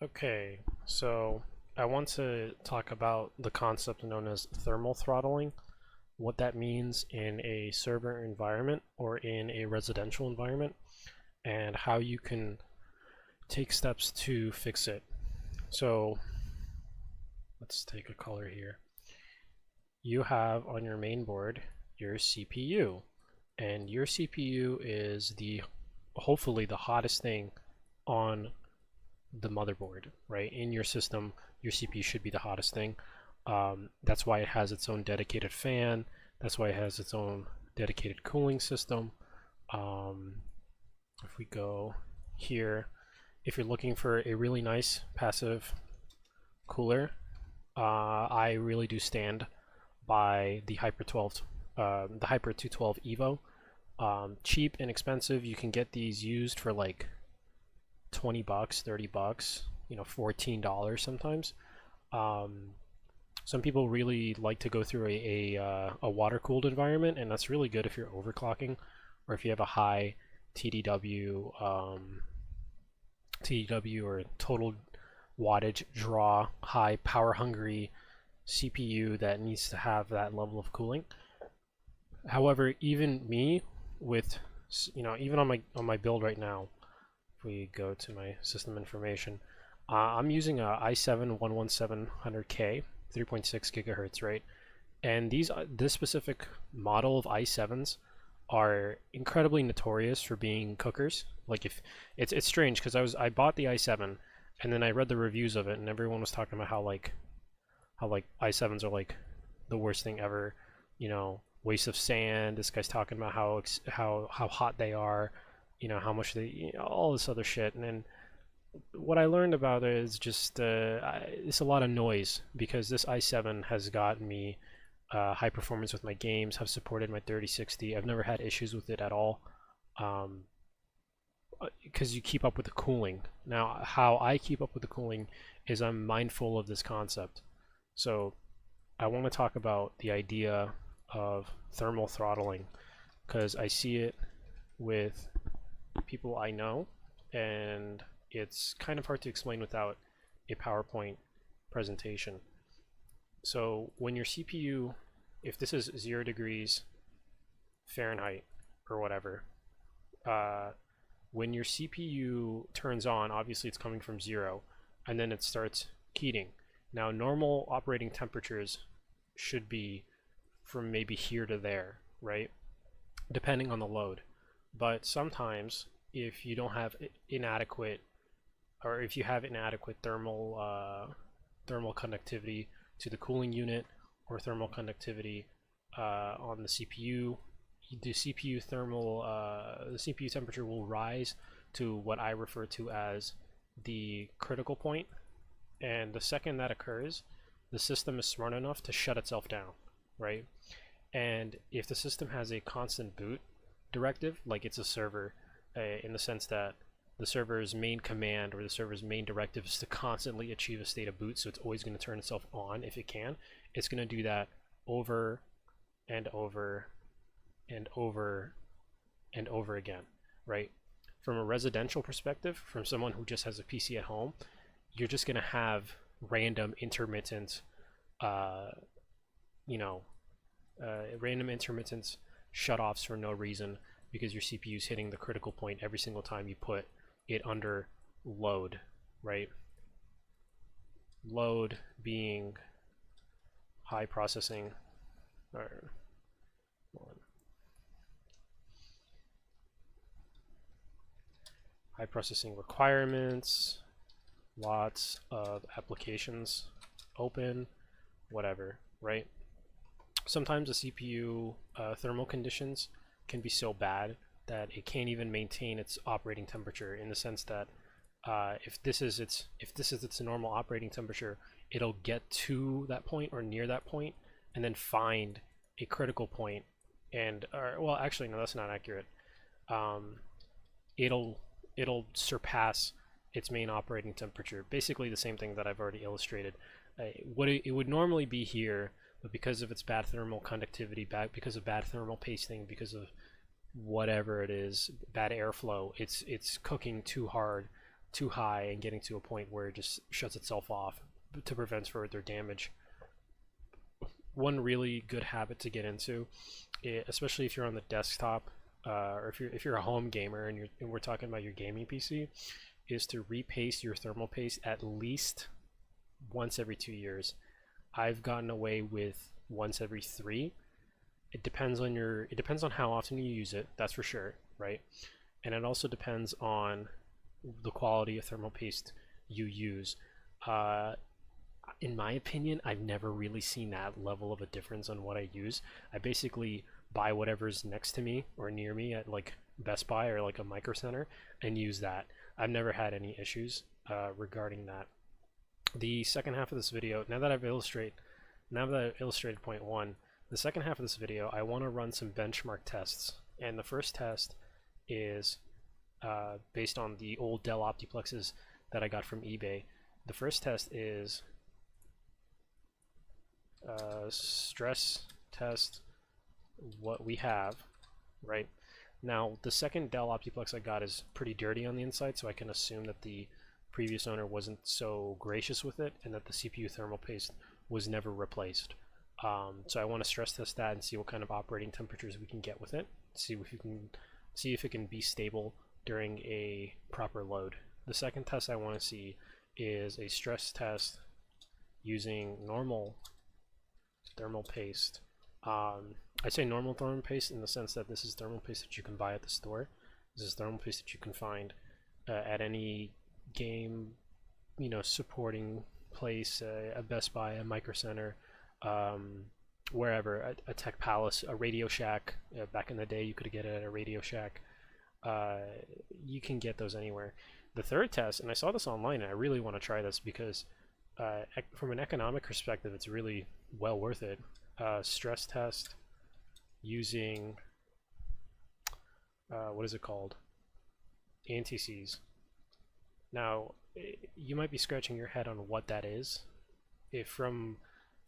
Okay, so I want to talk about the concept known as thermal throttling, what that means in a server environment or in a residential environment, and how you can take steps to fix it. So let's take a color here. You have on your main board your CPU, and your CPU is hopefully the hottest thing on the motherboard, right? In your system, your CPU should be the hottest thing. That's why it has its own dedicated fan. That's why it has its own dedicated cooling system. Um, if we go here, if you're looking for a really nice passive cooler, I really do stand by the Hyper 12, the Hyper 212 Evo. Cheap and expensive. You can get these used for like 20 bucks, 30 bucks, $14 sometimes. Um, some people really like to go through a water cooled environment, and that's really good if you're overclocking or if you have a high TDW, TDW or total wattage draw, high power hungry CPU that needs to have that level of cooling. However, even me with, even on my build right now, if we go to my system information, I'm using a i7-11700K, 3.6 gigahertz, right? And this specific model of i7s are incredibly notorious for being cookers. Like if it's strange because I bought the i7 and then I read the reviews of it and everyone was talking about how i7s are like the worst thing ever, waste of sand. This guy's talking about how hot they are, how much all this other shit. And then what I learned about it is just it's a lot of noise because this i7 has gotten me high performance with my games, have supported my 3060. I've never had issues with it at all because you keep up with the cooling. Now, how I keep up with the cooling is I'm mindful of this concept. So I want to talk about the idea of thermal throttling because I see it with people I know, and it's kind of hard to explain without a PowerPoint presentation. So when your CPU, if this is 0 degrees Fahrenheit or whatever, when your CPU turns on, obviously it's coming from 0, and then it starts heating. Now, normal operating temperatures should be from maybe here to there, right? Depending on the load. But sometimes, if you don't have inadequate, or if you have inadequate thermal conductivity to the cooling unit, or thermal conductivity on the CPU, the CPU the CPU temperature will rise to what I refer to as the critical point. And the second that occurs, the system is smart enough to shut itself down, right? And if the system has a constant boot directive, like it's a server, in the sense that the server's main command or the server's main directive is to constantly achieve a state of boot, so it's always going to turn itself on if it can. It's going to do that over and over and over and over again, right? From a residential perspective, from someone who just has a PC at home, you're just going to have random intermittent, random intermittent shutoffs for no reason because your CPU is hitting the critical point every single time you put it under load, right? Load being high processing, or high processing requirements, lots of applications open, whatever, right? Sometimes the CPU thermal conditions can be so bad that it can't even maintain its operating temperature, in the sense that if this is its normal operating temperature, it'll get to that point or near that point and then find a critical point, and well, actually no, that's not accurate. It'll surpass its main operating temperature, basically the same thing that I've already illustrated. It would normally be here, but because of its bad thermal conductivity, because of bad thermal pasting, because of whatever it is, bad airflow, it's cooking too hard too high and getting to a point where it just shuts itself off to prevent further damage. One really good habit to get into, especially if you're on the desktop, or if you're a home gamer and we're talking about your gaming PC, is to repaste your thermal paste at least once every 2 years. I've gotten away with once every 3. It depends on how often you use it, that's for sure, right? And it also depends on the quality of thermal paste you use. In my opinion, I've never really seen that level of a difference on what I use. I basically buy whatever's next to me or near me at like Best Buy or like a Micro Center and use that. I've never had any issues regarding that. The second half of this video, now that I've illustrated point 1, the second half of this video, I want to run some benchmark tests. And the first test is based on the old Dell Optiplexes that I got from eBay. The first test is stress test what we have, right? Now, the second Dell Optiplex I got is pretty dirty on the inside, so I can assume that the previous owner wasn't so gracious with it and that the CPU thermal paste was never replaced. So I want to stress test that and see what kind of operating temperatures we can get with it. See if it can be stable during a proper load. The second test I want to see is a stress test using normal thermal paste. I say normal thermal paste in the sense that this is thermal paste that you can buy at the store. This is thermal paste that you can find at any game, supporting place, a Best Buy, a Micro Center, wherever, a Tech Palace, a Radio Shack. Back in the day, you could get it at a Radio Shack. You can get those anywhere. The third test, and I saw this online, and I really want to try this because from an economic perspective, it's really well worth it. Stress test using what is it called? Anti-seize. Now, you might be scratching your head on what that is. If from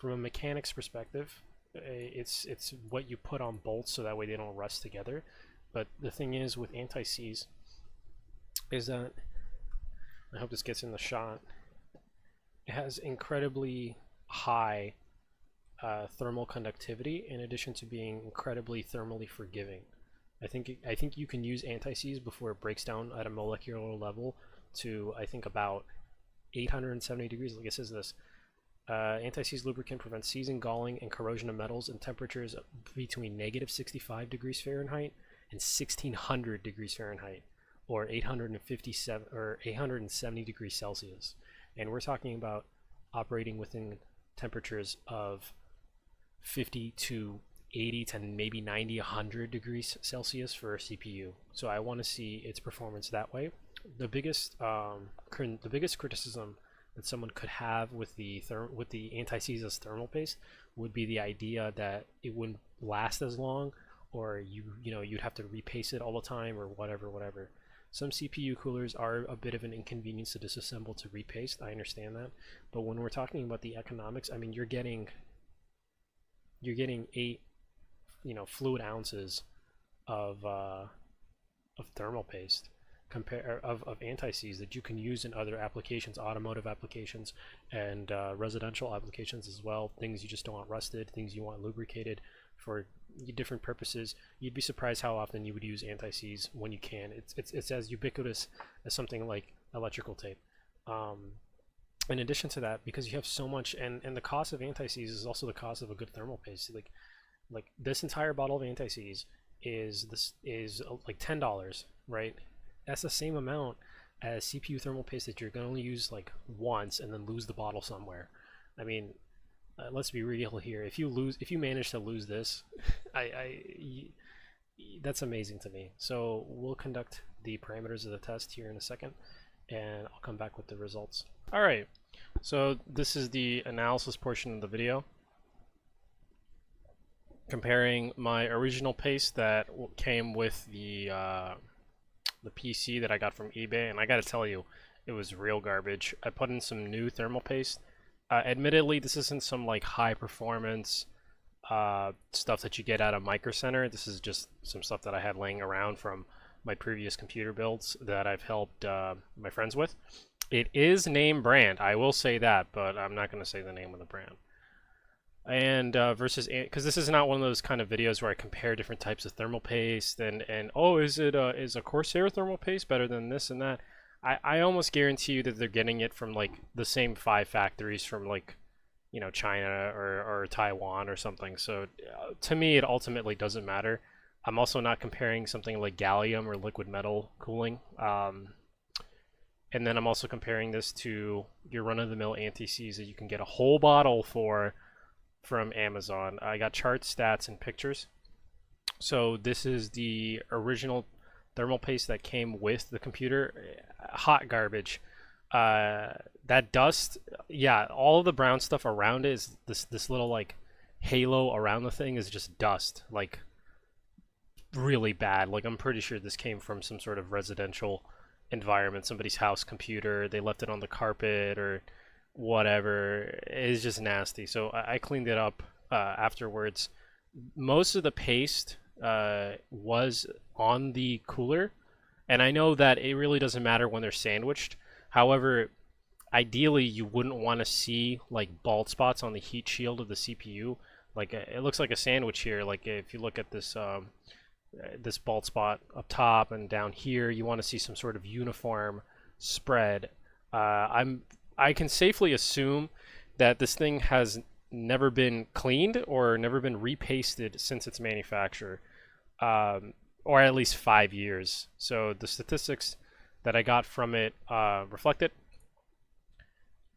a mechanics perspective, it's what you put on bolts so that way they don't rust together. But the thing is with anti-seize is that, I hope this gets in the shot, it has incredibly high thermal conductivity in addition to being incredibly thermally forgiving. I think you can use anti-seize before it breaks down at a molecular level to, I think, about 870 degrees. Like it says this, anti-seize lubricant prevents seizing, galling, and corrosion of metals in temperatures between -65 degrees Fahrenheit and 1600 degrees Fahrenheit, or 857 or 870 degrees Celsius. And we're talking about operating within temperatures of 50 to 80 to maybe 90, 100 degrees Celsius for a CPU. So I want to see its performance that way. The biggest criticism that someone could have with the anti-seize thermal paste would be the idea that it wouldn't last as long, or you'd have to repaste it all the time, or whatever. Some CPU coolers are a bit of an inconvenience to disassemble to repaste. I understand that, but when we're talking about the economics, I mean, you're getting 8 fluid ounces of thermal paste of anti-seize that you can use in other applications, automotive applications, and residential applications as well. Things you just don't want rusted, things you want lubricated for different purposes. You'd be surprised how often you would use anti-seize when you can. It's as ubiquitous as something like electrical tape. In addition to that, because you have so much, and the cost of anti-seize is also the cost of a good thermal paste. Like this entire bottle of anti-seize is like $10, right? That's the same amount as CPU thermal paste that you're going to only use like once and then lose the bottle somewhere. I mean, let's be real here. If you manage to lose this, that's amazing to me. So we'll conduct the parameters of the test here in a second, and I'll come back with the results. All right, so this is the analysis portion of the video, comparing my original paste that came with the PC that I got from eBay, and I gotta tell you, it was real garbage. I put in some new thermal paste. Admittedly, this isn't some like high performance stuff that you get out of Micro Center. This is just some stuff that I had laying around from my previous computer builds that I've helped my friends with. It is name brand, I will say that, but I'm not going to say the name of the brand. And versus, because this is not one of those kind of videos where I compare different types of thermal paste and oh, is a Corsair thermal paste better than this and that? I almost guarantee you that they're getting it from like the same 5 factories from like, you know, China or Taiwan or something. So to me, it ultimately doesn't matter. I'm also not comparing something like gallium or liquid metal cooling. And then I'm also comparing this to your run-of-the-mill anti-Sieze that you can get a whole bottle for from Amazon. I got charts, stats, and pictures. So this is the original thermal paste that came with the computer. Hot garbage. That dust, yeah, all of the brown stuff around it is this little like halo around the thing is just dust, like really bad. Like I'm pretty sure this came from some sort of residential environment, somebody's house computer. They left it on the carpet or whatever. It's just nasty. So I cleaned it up afterwards. Most of the paste was on the cooler, and I know that it really doesn't matter when they're sandwiched. However, ideally you wouldn't want to see like bald spots on the heat shield of the CPU. Like it looks like a sandwich here. Like if you look at this this bald spot up top and down here, you want to see some sort of uniform spread. I can safely assume that this thing has never been cleaned or never been repasted since its manufacture, or at least 5 years. So the statistics that I got from it reflect it.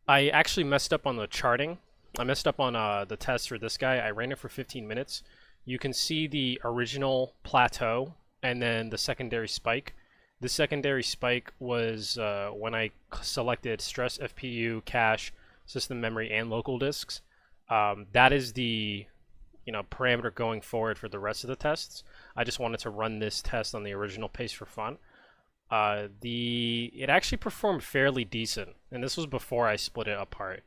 I actually messed up on the charting. I messed up on the test for this guy. I ran it for 15 minutes. You can see the original plateau and then the secondary spike. The secondary spike was when I selected stress FPU, cache, system memory, and local disks. That is the parameter going forward for the rest of the tests. I just wanted to run this test on the original pace for fun. It actually performed fairly decent, and this was before I split it apart.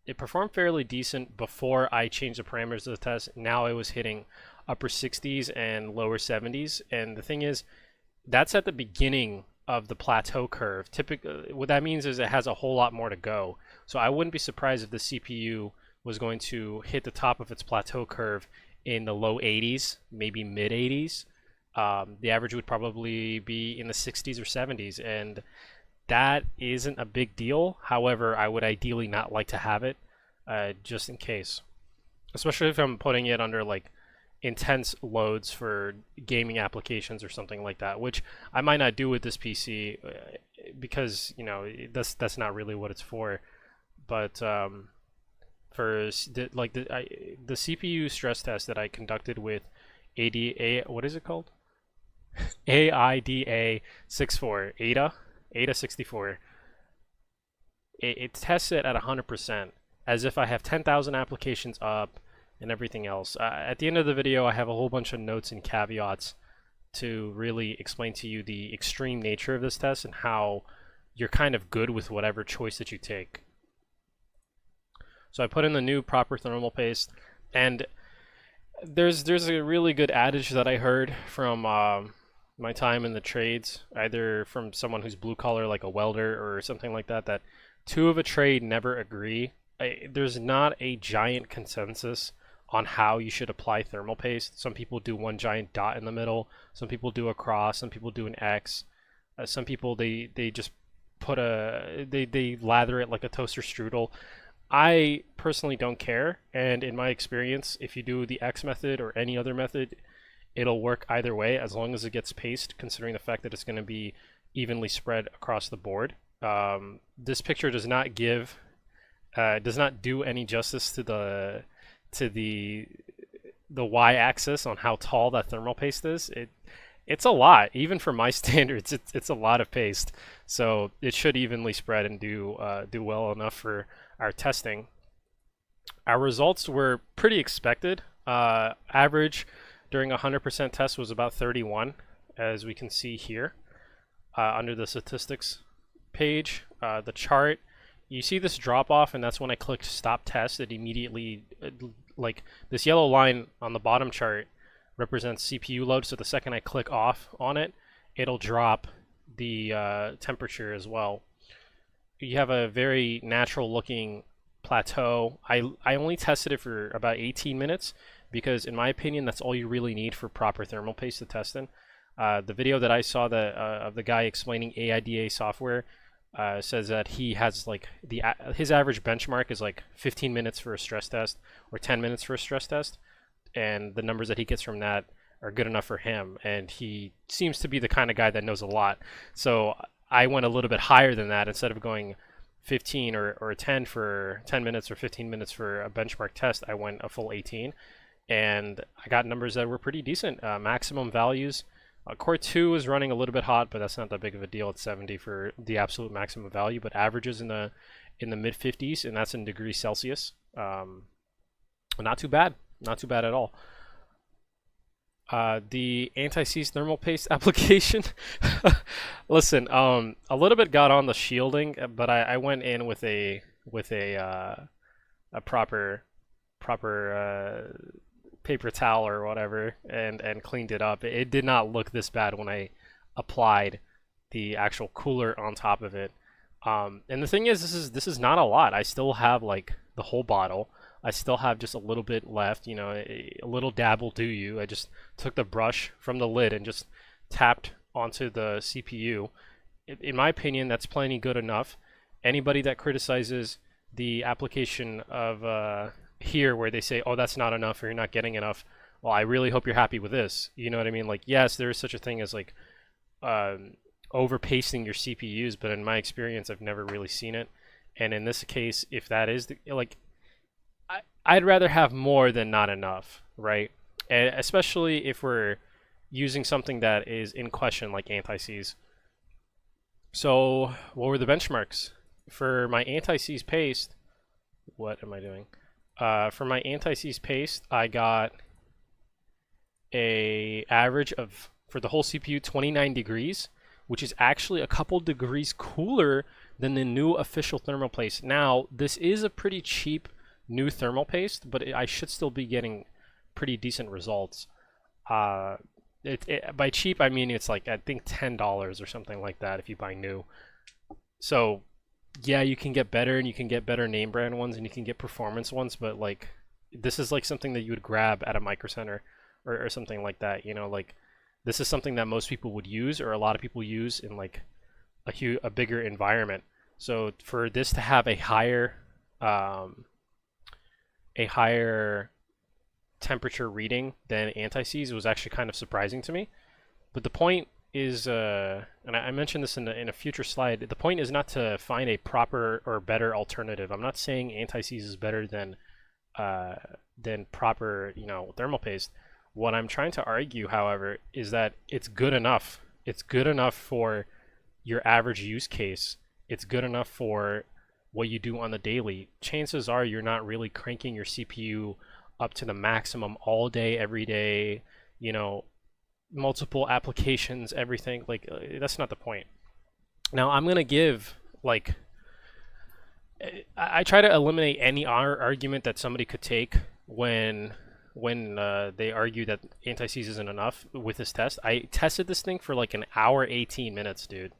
It performed fairly decent before I changed the parameters of the test. Now it was hitting upper 60s and lower 70s, and the thing is, that's at the beginning of the plateau curve. Typically, what that means is it has a whole lot more to go. So I wouldn't be surprised if the CPU was going to hit the top of its plateau curve in the low 80s, maybe mid 80s. The average would probably be in the 60s or 70s, and that isn't a big deal. However, I would ideally not like to have it, just in case. Especially if I'm putting it under like intense loads for gaming applications or something like that, which I might not do with this PC because that's not really what it's for. But for the CPU stress test that I conducted with what is it called? AIDA64, AIDA64. It tests it at 100%, as if I have 10,000 applications up and everything else. At the end of the video, I have a whole bunch of notes and caveats to really explain to you the extreme nature of this test and how you're kind of good with whatever choice that you take. So I put in the new proper thermal paste, and there's a really good adage that I heard from my time in the trades, either from someone who's blue collar like a welder or something like that, that two of a trade never agree. There's not a giant consensus on how you should apply thermal paste. Some people do one giant dot in the middle, some people do a cross, some people do an X, some people they just put they lather it like a toaster strudel. I personally don't care, and in my experience, if you do the X method or any other method, it'll work either way as long as it gets paste, considering the fact that it's going to be evenly spread across the board. This picture does not do any justice to the y-axis on how tall that thermal paste is. It's a lot, even for my standards. It's a lot of paste, so it should evenly spread and do well enough for our testing. Our results were pretty expected. Average during a 100% test was about 31, as we can see here under the statistics page. The chart, you see this drop off, and that's when I clicked stop test. It immediately, like this yellow line on the bottom chart represents CPU load, so the second I click off on it, it'll drop the temperature as well. You have a very natural looking plateau. I only tested it for about 18 minutes because in my opinion that's all you really need for proper thermal paste to test in. The video that I saw of the guy explaining AIDA software says that he has like his average benchmark is like 15 minutes for a stress test or 10 minutes for a stress test, and the numbers that he gets from that are good enough for him, and he seems to be the kind of guy that knows a lot. So I went a little bit higher than that. Instead of going 15 or 10 for 10 minutes or 15 minutes for a benchmark test, I went a full 18, and I got numbers that were pretty decent. Maximum values. Core 2 is running a little bit hot, but that's not that big of a deal. It's 70 for the absolute maximum value, but averages in the mid 50s, and that's in degrees Celsius. Not too bad. Not too bad at all. The anti-seize thermal paste application. Listen, a little bit got on the shielding, but I went in with a proper paper towel or whatever and cleaned it up. It did not look this bad when I applied the actual cooler on top of it. And the thing is, this is not a lot. I still have like the whole bottle. I still have just a little bit left, you know, a little dab will do you. I just took the brush from the lid and just tapped onto the CPU. In my opinion, that's plenty good enough. Anybody that criticizes the application of here where they say, oh, that's not enough or you're not getting enough, well, I really hope you're happy with this. You know what I mean? Like, yes, there is such a thing as like over pasting your CPUs, but in my experience, I've never really seen it. And in this case, if that is I'd rather have more than not enough, right? And especially if we're using something that is in question, like anti-seize. So, what were the benchmarks for my anti-seize paste? What am I doing? For my anti-seize paste, I got a average of, for the whole CPU, 29 degrees, which is actually a couple degrees cooler than the new official thermal paste. Now, this is a pretty cheap new thermal paste, but I should still be getting pretty decent results. By cheap, I mean it's like I think $10 or something like that if you buy new. So yeah, you can get better, and you can get better name brand ones, and you can get performance ones, but like this is like something that you would grab at a Micro Center or something like that. You know, like this is something that most people would use, or a lot of people use in like a bigger environment. So for this to have a higher temperature reading than anti-seize was actually kind of surprising to me. But the point is, and I mentioned this in a future slide, the point is not to find a proper or better alternative. I'm not saying anti-seize is better than proper, you know, thermal paste. What I'm trying to argue, however, is that it's good enough. It's good enough for your average use case. It's good enough for what you do on the daily. Chances are you're not really cranking your CPU up to the maximum all day, every day, you know, multiple applications, everything. Like, that's not the point. Now, I'm going to give, like, I try to eliminate any argument that somebody could take when they argue that anti-seize isn't enough with this test. I tested this thing for like an hour, 18 minutes, dude.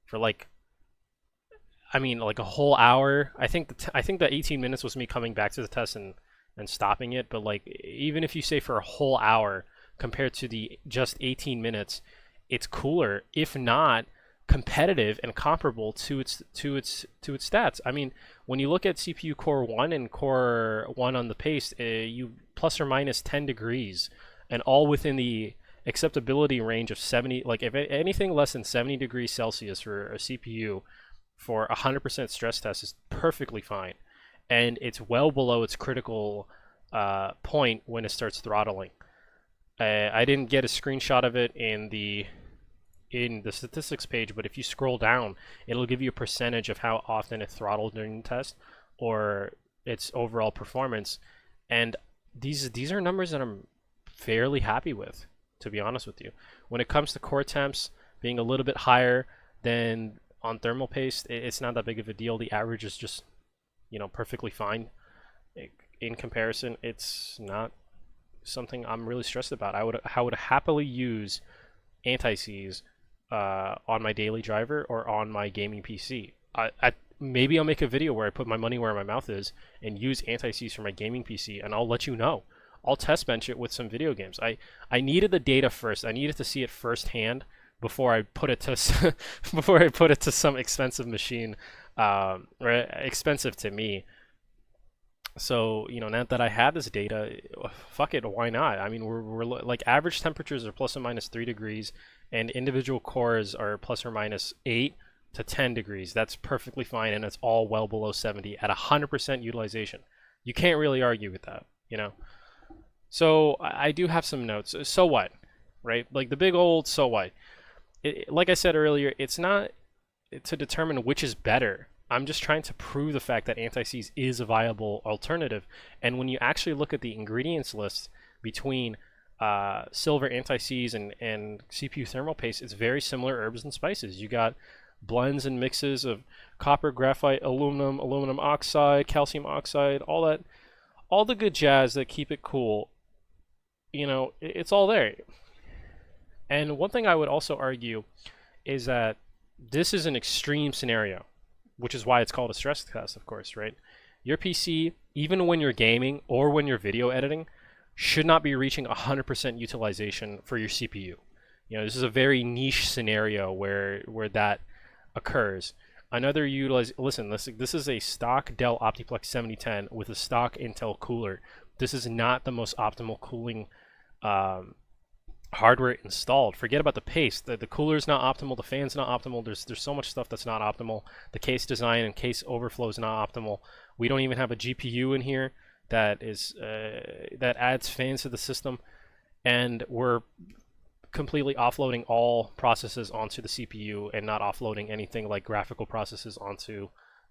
For like, I mean, like a whole hour. I think that 18 minutes was me coming back to the test and stopping it. But like, even if you say for a whole hour compared to the just 18 minutes, it's cooler, if not competitive and comparable to its stats. I mean, when you look at CPU Core 1 and Core 1 on the paste, you plus or minus 10 degrees, and all within the acceptability range of 70. Like, if anything less than 70 degrees Celsius for a CPU for 100% stress test is perfectly fine, and it's well below its critical point when it starts throttling. I didn't get a screenshot of it in the statistics page, but if you scroll down, it'll give you a percentage of how often it throttled during the test or its overall performance, and these are numbers that I'm fairly happy with, to be honest with you. When it comes to core temps being a little bit higher than on thermal paste, it's not that big of a deal. The average is just, you know, perfectly fine. In comparison, it's not something I'm really stressed about. I would happily use anti-seize on my daily driver or on my gaming PC. Maybe I'll make a video where I put my money where my mouth is and use anti-seize for my gaming PC, and I'll let you know. I'll test bench it with some video games. I needed the data first. I needed to see it firsthand before I put it to before I put it to some expensive machine, or expensive to me. So, now that I have this data, fuck it, why not? I mean, we're like average temperatures are plus or minus 3 degrees, and individual cores are plus or minus 8 to 10 degrees. That's perfectly fine, and it's all well below 70 at 100% utilization. You can't really argue with that, So I do have some notes. So what, right? Like the big old so what? Like I said earlier, it's not to determine which is better. I'm just trying to prove the fact that anti-seize is a viable alternative. And when you actually look at the ingredients list between silver anti-seize and CPU thermal paste, it's very similar herbs and spices. You got blends and mixes of copper, graphite, aluminum, aluminum oxide, calcium oxide, all the good jazz that keep it cool. It's all there. And one thing I would also argue is that this is an extreme scenario, which is why it's called a stress test, of course, right? Your PC, even when you're gaming or when you're video editing, should not be reaching 100% utilization for your CPU. This is a very niche scenario where that occurs. Another listen, this is a stock Dell Optiplex 7010 with a stock Intel cooler. This is not the most optimal cooling hardware installed. Forget about the paste. The cooler is not optimal. The fan's not optimal. There's so much stuff that's not optimal. The case design and case overflow is not optimal. We don't even have a GPU in here that adds fans to the system, and we're completely offloading all processes onto the CPU and not offloading anything like graphical processes onto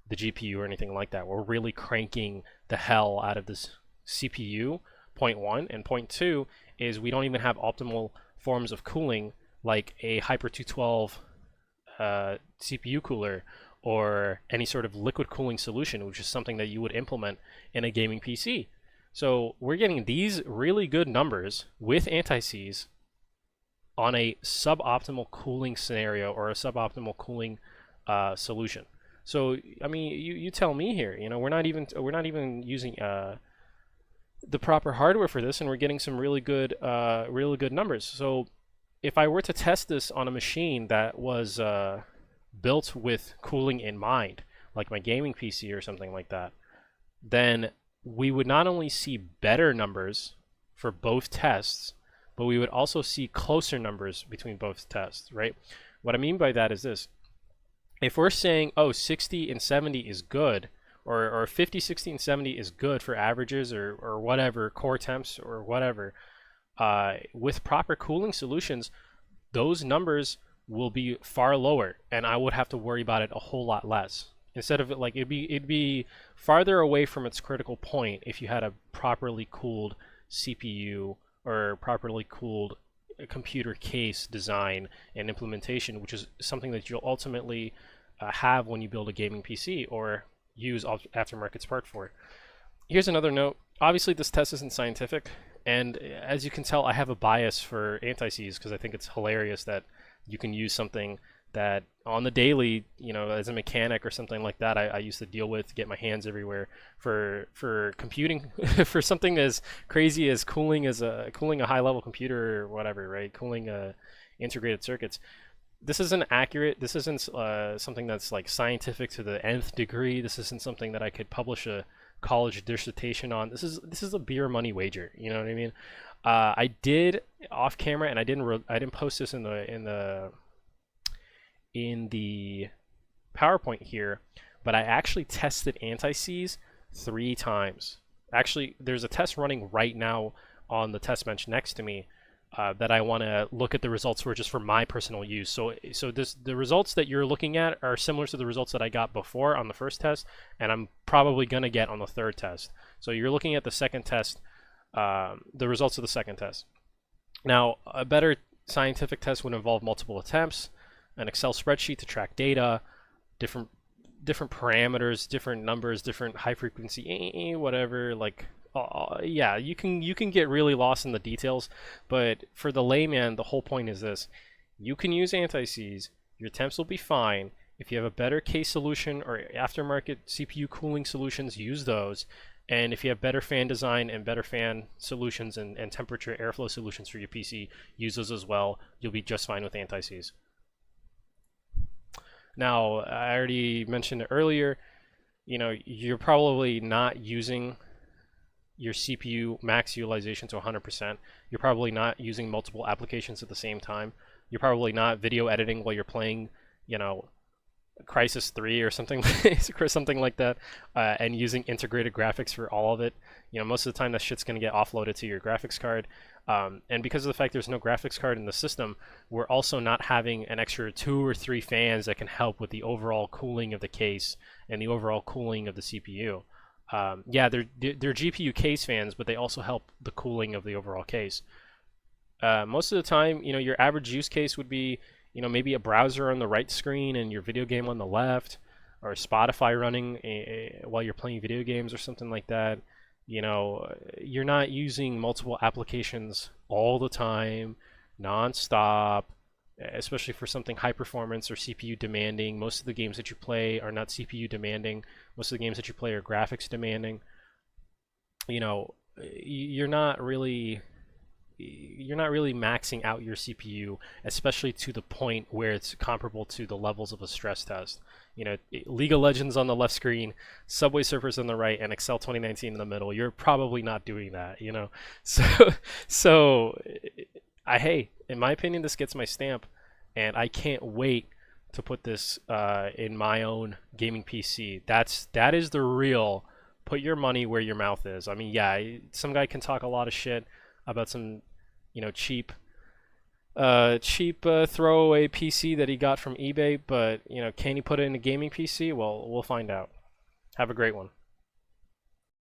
the GPU or anything like that. We're really cranking the hell out of this CPU, point one. And point two is we don't even have optimal forms of cooling like a Hyper 212 CPU cooler or any sort of liquid cooling solution, which is something that you would implement in a gaming PC. So we're getting these really good numbers with anti-seize on a suboptimal cooling scenario or a suboptimal cooling solution. So I mean, you tell me here. We're not even using the proper hardware for this, and we're getting some really good numbers. So if I were to test this on a machine that was built with cooling in mind, like my gaming PC or something like that, then we would not only see better numbers for both tests, but we would also see closer numbers between both tests, right? What I mean by that is this. If we're saying, 60 and 70 is good, or 50, 60, and 70 is good for averages or whatever, core temps or whatever, with proper cooling solutions, those numbers will be far lower, and I would have to worry about it a whole lot less. Instead of it'd be farther away from its critical point if you had a properly cooled CPU or properly cooled computer case design and implementation, which is something that you'll ultimately have when you build a gaming PC or use aftermarket part for. Here's another note. Obviously, this test isn't scientific, and as you can tell, I have a bias for anti-seize because I think it's hilarious that you can use something that on the daily, as a mechanic or something like that, I used to deal with, get my hands everywhere for computing, for something as crazy as cooling a high-level computer or whatever, right? Cooling integrated circuits. This isn't accurate. This isn't something that's like scientific to the nth degree. This isn't something that I could publish a college dissertation on. This is a beer money wager. You know what I mean? I did off camera, and I didn't post this in the PowerPoint here, but I actually tested anti-seize 3 times. Actually, there's a test running right now on the test bench next to me that I want to look at the results for just for my personal use. So the results that you're looking at are similar to the results that I got before on the first test, and I'm probably going to get on the third test. So you're looking at the second test, the results of the second test. Now, a better scientific test would involve multiple attempts, an Excel spreadsheet to track data, different parameters, different numbers, different high frequency, whatever. Like, yeah, you can get really lost in the details. But for the layman, the whole point is this: You can use anti-seize. Your temps will be fine. If you have a better case solution or aftermarket CPU cooling solutions, use those. And if you have better fan design and better fan solutions and temperature airflow solutions for your PC, use those as well. You'll be just fine with anti-seize. Now, I already mentioned it earlier, you're probably not using your CPU max utilization to 100%. You're probably not using multiple applications at the same time. You're probably not video editing while you're playing, Crisis 3 or something or something like that, and using integrated graphics for all of it. Most of the time that shit's going to get offloaded to your graphics card. And because of the fact there's no graphics card in the system, we're also not having an extra 2 or 3 fans that can help with the overall cooling of the case and the overall cooling of the CPU. Yeah, they're GPU case fans, but they also help the cooling of the overall case. Most of the time, your average use case would be, maybe a browser on the right screen and your video game on the left, or Spotify running while you're playing video games or something like that. You're not using multiple applications all the time, non-stop, especially for something high performance or CPU demanding. Most of the games that you play are not CPU demanding. Most of the games that you play are graphics demanding. You're not really maxing out your CPU, especially to the point where it's comparable to the levels of a stress test. League of Legends on the left screen, Subway Surfers on the right, and Excel 2019 in the middle. You're probably not doing that, So, hey, in my opinion, this gets my stamp, and I can't wait to put this in my own gaming PC. That is the real. Put your money where your mouth is. I mean, yeah, some guy can talk a lot of shit about some, cheap throwaway PC that he got from eBay, but can he put it in a gaming PC? Well, we'll find out. Have a great one.